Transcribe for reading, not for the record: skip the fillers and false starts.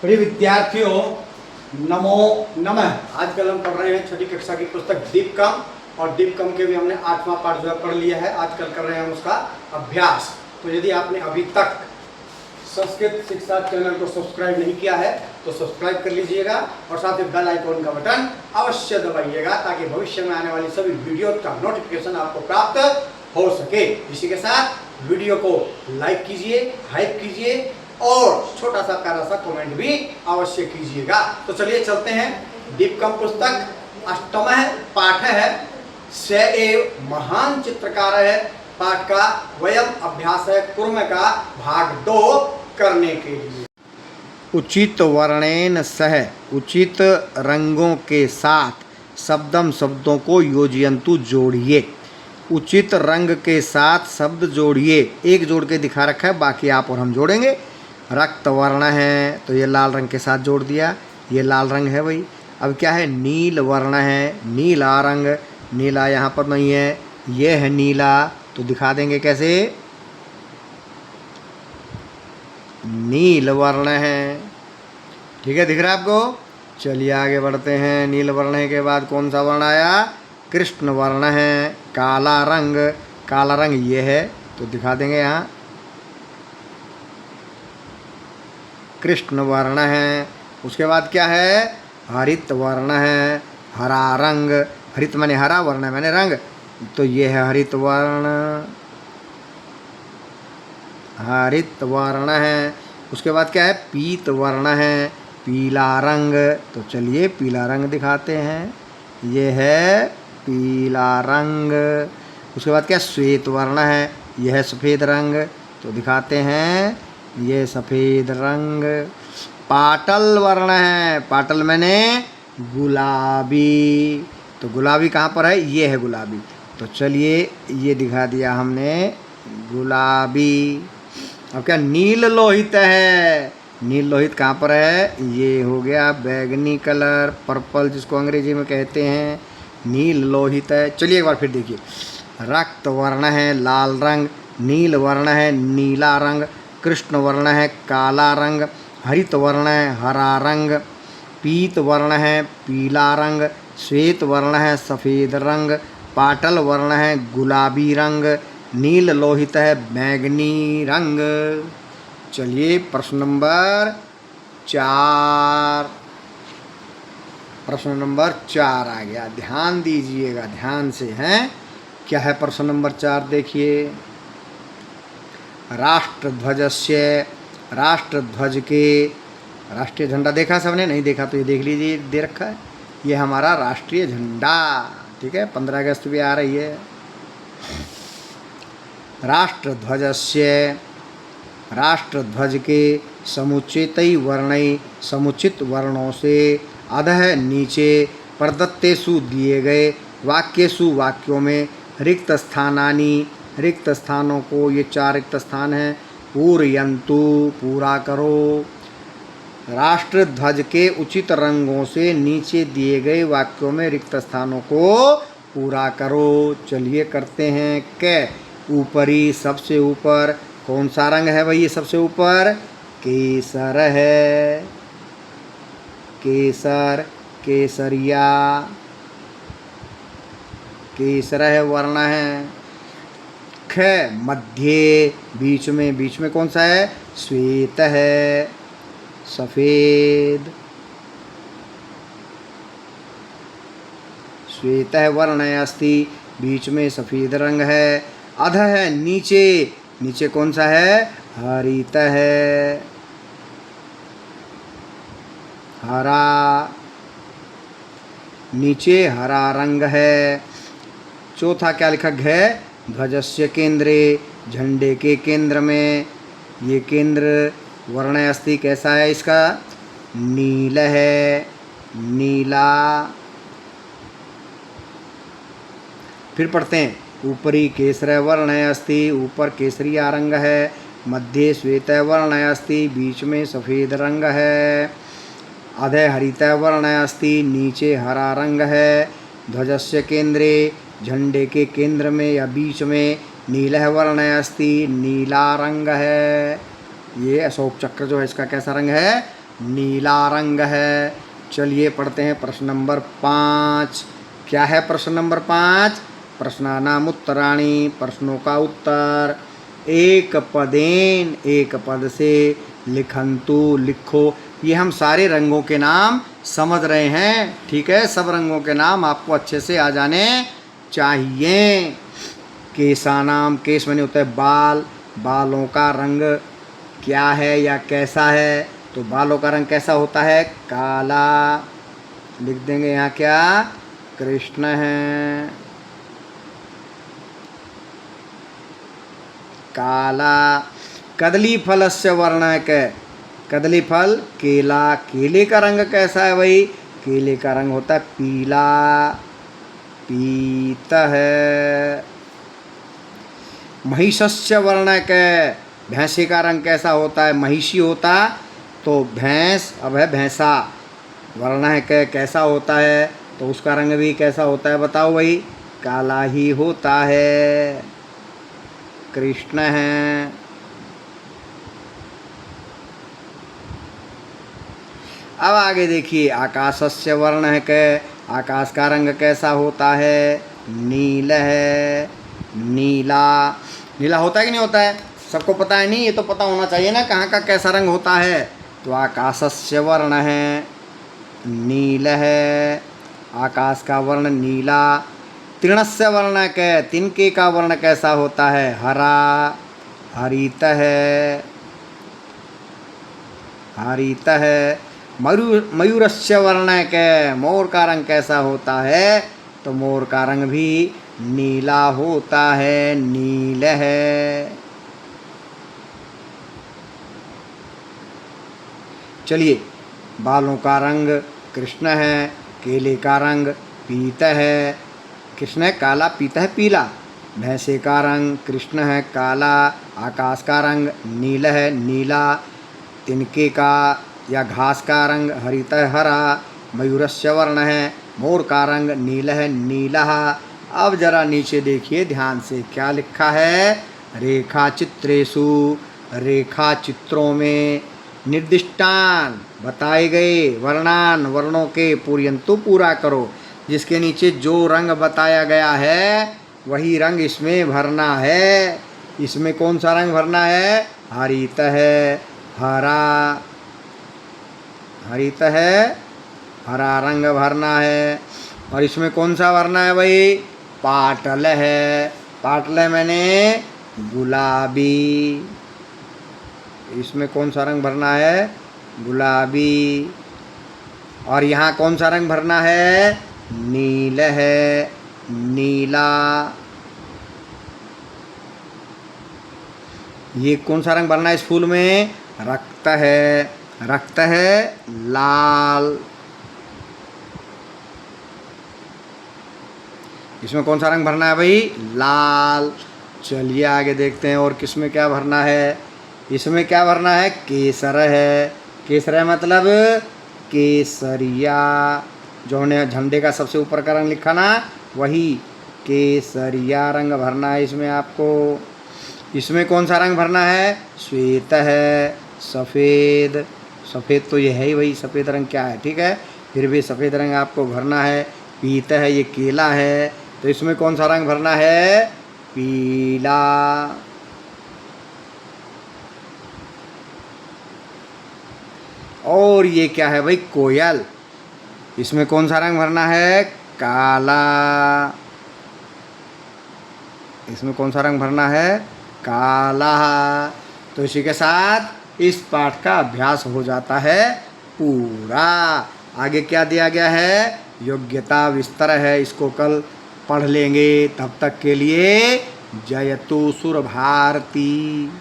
प्रिय विद्यार्थियों, नमो नमः। आजकल हम पढ़ रहे हैं छठी कक्षा की पुस्तक दीपकम, और दीपकम के भी हमने 8वां पाठ जो है पढ़ लिया है। आजकल कर रहे हैं हम उसका अभ्यास। तो यदि आपने अभी तक संस्कृत शिक्षा चैनल को सब्सक्राइब नहीं किया है तो सब्सक्राइब कर लीजिएगा, और साथ ही बेल आइकॉन का बटन अवश्य दबाइएगा, ताकि भविष्य में आने वाली सभी वीडियो का नोटिफिकेशन आपको प्राप्त हो सके। इसी के साथ वीडियो को लाइक कीजिए, हाइप कीजिए, और छोटा सा प्यारा सा कमेंट भी अवश्य कीजिएगा। तो चलिए चलते हैं। दीपकम पुस्तक 8वां पाठ है, स एव महान चित्रकार है। पाठ का वयम अभ्यास है कुर्म का भाग 2 करने के लिए। उचित वर्णेन सह, उचित रंगों के साथ, शब्दम शब्दों को योजयंतु जोड़िए। उचित रंग के साथ शब्द जोड़िए। एक जोड़ के दिखा रखा है, बाकी आप और हम जोड़ेंगे। रक्त वर्ण है तो ये लाल रंग के साथ जोड़ दिया, ये लाल रंग है भाई। अब क्या है, नील वर्ण है, नीला रंग, नीला यहाँ पर नहीं है, ये है नीला, तो दिखा देंगे कैसे, नील वर्ण है। ठीक है, दिख रहा है आपको। चलिए आगे बढ़ते हैं। नील वर्ण के बाद कौन सा वर्ण आया, कृष्ण वर्ण है। काला रंग, काला रंग ये है, तो दिखा देंगे यहाँ कृष्ण वर्ण है। उसके बाद क्या है, हरित वर्ण है, हरा रंग। हरित माने हरा, वर्ण माने रंग, तो ये है हरित वर्ण, हरित वर्ण है। उसके बाद क्या है, पीत वर्ण है, पीला रंग, तो चलिए पीला रंग दिखाते हैं, ये है पीला रंग। उसके बाद क्या, श्वेत वर्ण है, यह है सफ़ेद रंग, तो दिखाते हैं, ये सफ़ेद रंग। पाटल वर्ण है, पाटल मैंने गुलाबी, तो गुलाबी कहाँ पर है, ये है गुलाबी, तो चलिए ये दिखा दिया हमने गुलाबी। अब क्या, नील लोहित है, नील लोहित कहाँ पर है, ये हो गया बैगनी कलर, पर्पल जिसको अंग्रेजी में कहते हैं, नील लोहित है। चलिए एक बार फिर देखिए। रक्त वर्ण है, लाल रंग, नील वर्ण है, नीला रंग, कृष्ण वर्ण है, काला रंग, हरित वर्ण है, हरा रंग, पीत वर्ण है, पीला रंग, श्वेत वर्ण है, सफ़ेद रंग, पाटल वर्ण है, गुलाबी रंग, नील लोहित है, बैंगनी रंग। चलिए प्रश्न नंबर 4, प्रश्न नंबर 4 आ गया। ध्यान दीजिएगा, ध्यान से हैं। क्या है प्रश्न नंबर 4, देखिए। राष्ट्रध्वजस्य, राष्ट्रध्वज के, राष्ट्रीय झंडा देखा सबने, नहीं देखा तो ये देख लीजिए, दे रखा है, ये हमारा राष्ट्रीय झंडा। ठीक है, 15 अगस्त भी आ रही है। राष्ट्रध्वजस्य, राष्ट्रध्वज के, समुचितै वर्णै, समुचित वर्णों से, अधः नीचे, प्रदत्तेषु दिए गए, वाक्येषु वाक्यों में, रिक्त स्थानानि, रिक्त स्थानों को, ये 4 रिक्त स्थान हैं, पूरयन्तु पूरा करो। राष्ट्र ध्वज के उचित रंगों से नीचे दिए गए वाक्यों में रिक्त स्थानों को पूरा करो। चलिए करते हैं। कै, ऊपरी, सबसे ऊपर, कौन सा रंग है भाई, ये सबसे ऊपर केसर है, केसर, केसरिया, केसर है, वर्ण है। ख, मध्य, बीच में, बीच में कौन सा है, श्वेत है, सफ़ेद, श्वेत है, वर्ण है, अस्ति, बीच में सफ़ेद रंग है। अध है, नीचे, नीचे कौन सा है, हरित है, हरा, नीचे हरा रंग है। चौथा क्या लिखा, घ, ध्वजस्य केंद्रे, झंडे के केंद्र में, ये केंद्र वर्ण अस्ति कैसा है इसका, नील है, नीला। फिर पढ़ते हैं। ऊपरी केसर वर्ण अस्ति, ऊपर केसरिया रंग है, मध्य श्वेत वर्ण अस्ति, बीच में सफ़ेद रंग है। अधः हरित वर्ण अस्ति, नीचे हरा रंग है। ध्वजस्य केंद्रे, झंडे के केंद्र में या बीच में, नीलः वर्ण अस्ति, नीला रंग है। ये अशोक चक्र जो है इसका कैसा रंग है, नीला रंग है। चलिए पढ़ते हैं प्रश्न नंबर 5। क्या है प्रश्न नंबर 5? प्रश्नानाम उत्तराणि, प्रश्नों का उत्तर। एक पदेन, एक पद से, लिखंतु लिखो। ये हम सारे रंगों के नाम समझ रहे हैं, ठीक है। सब रंगों के नाम आपको अच्छे से आ जाने चाहिए। केशानाम, केश माने होता है बाल, बालों का रंग क्या है या कैसा है? तो बालों का रंग कैसा होता है? काला। लिख देंगे यहाँ क्या? कृष्ण है, काला। कदली फलस्य वर्णक, कदली फल केला, केले का रंग कैसा है भाई? केले का रंग होता है पीला, पीत है। महिषस्य वर्णक, भैंसे का रंग कैसा होता है? महिषी होता तो भैंस, अब है भैंसा। वर्णक कैसा होता है? तो उसका रंग भी कैसा होता है बताओ भाई? काला ही होता है। कृष्ण है। अब आगे देखिए, आकाशस्य वर्णक, आकाश का रंग कैसा होता है? नील है, नीला। नीला होता है कि नहीं होता है? सबको पता है नहीं? ये तो पता होना चाहिए ना कहाँ का कैसा रंग होता है। तो आकाशस्य वर्ण है, नील है, आकाश का वर्ण नीला। तृणस्य वर्णक, तिनके का वर्ण कैसा होता है? हरा, हरित है, हरित है। मयूरस्य वर्णक, मोर का रंग कैसा होता है? तो मोर का रंग भी नीला होता है, नील है। चलिए, बालों का रंग कृष्ण है, केले का रंग पीत है, कृष्ण है काला, पीता है पीला। भैंसे का रंग कृष्ण है काला, आकाश का रंग नील है, नीला। तिनके का या घास का रंग हरित है, हरा। मयूरस्य वर्ण है, मोर का रंग नील है, नीला। अब जरा नीचे देखिए ध्यान से, क्या लिखा है? रेखा चित्रेषु, रेखा चित्रों में, निर्दिष्टान बताए गए, वर्णान वर्णों के, पूर्यंतु पूरा करो। जिसके नीचे जो रंग बताया गया है वही रंग इसमें भरना है। इसमें कौन सा रंग भरना है? हरित है, हरा, हरित है, हरा रंग भरना है। और इसमें कौन सा भरना है भाई? पाटल है, पाटल मैंने गुलाबी। इसमें कौन सा रंग भरना है? गुलाबी। और यहाँ कौन सा रंग भरना है? नील है, नीला। ये कौन सा रंग भरना है इस फूल में? रक्त है, रक्त है लाल। इसमें कौन सा रंग भरना है भाई? लाल। चलिए आगे देखते हैं और किसमें क्या भरना है। इसमें क्या भरना है? केसर है, केसर है मतलब केसरिया। जो हमने झंडे का सबसे ऊपर का रंग लिखा ना, वही केसरिया रंग भरना है इसमें आपको। इसमें कौन सा रंग भरना है? श्वेत है, सफ़ेद। सफ़ेद तो ये है ही भाई, सफ़ेद रंग क्या है, ठीक है। फिर भी सफ़ेद रंग आपको भरना है। पीत है, ये केला है, तो इसमें कौन सा रंग भरना है? पीला। और ये क्या है भाई? कोयल। इसमें कौन सा रंग भरना है? काला। इसमें कौन सा रंग भरना है? काला। तो इसी के साथ इस पाठ का अभ्यास हो जाता है पूरा। आगे क्या दिया गया है? योग्यता विस्तर है, इसको कल पढ़ लेंगे। तब तक के लिए जयतु सुर भारती।